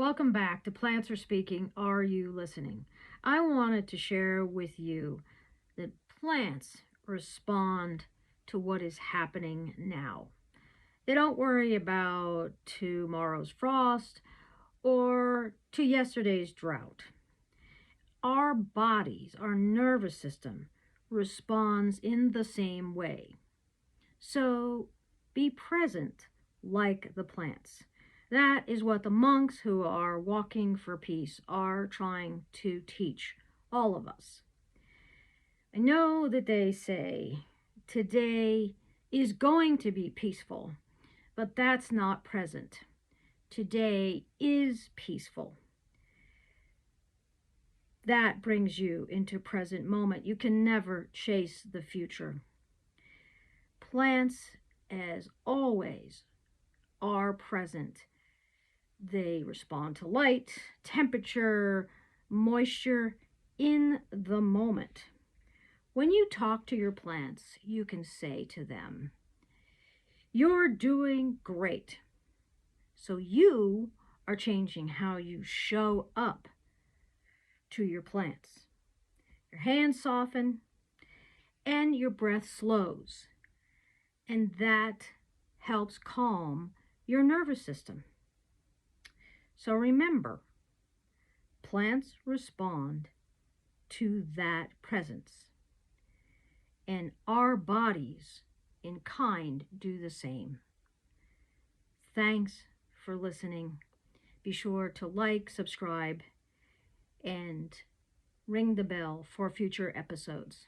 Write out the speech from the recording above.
Welcome back to Plants Are Speaking. Are you listening? I wanted to share with you that plants respond to what is happening now. They don't worry about tomorrow's frost or to yesterday's drought. Our bodies, our nervous system responds in the same way. So be present like the plants. That is what the monks who are walking for peace are trying to teach all of us. I know that they say today is going to be peaceful, but that's not present. Today is peaceful. That brings you into present moment. You can never chase the future. Plants, as always, are present. They respond to light, temperature, moisture in the moment. When you talk to your plants, you can say to them, "You're doing great." So you are changing how you show up to your plants. Your hands soften and your breath slows, and that helps calm your nervous system. So remember, plants respond to that presence, and our bodies in kind do the same. Thanks for listening. Be sure to like, subscribe, and ring the bell for future episodes.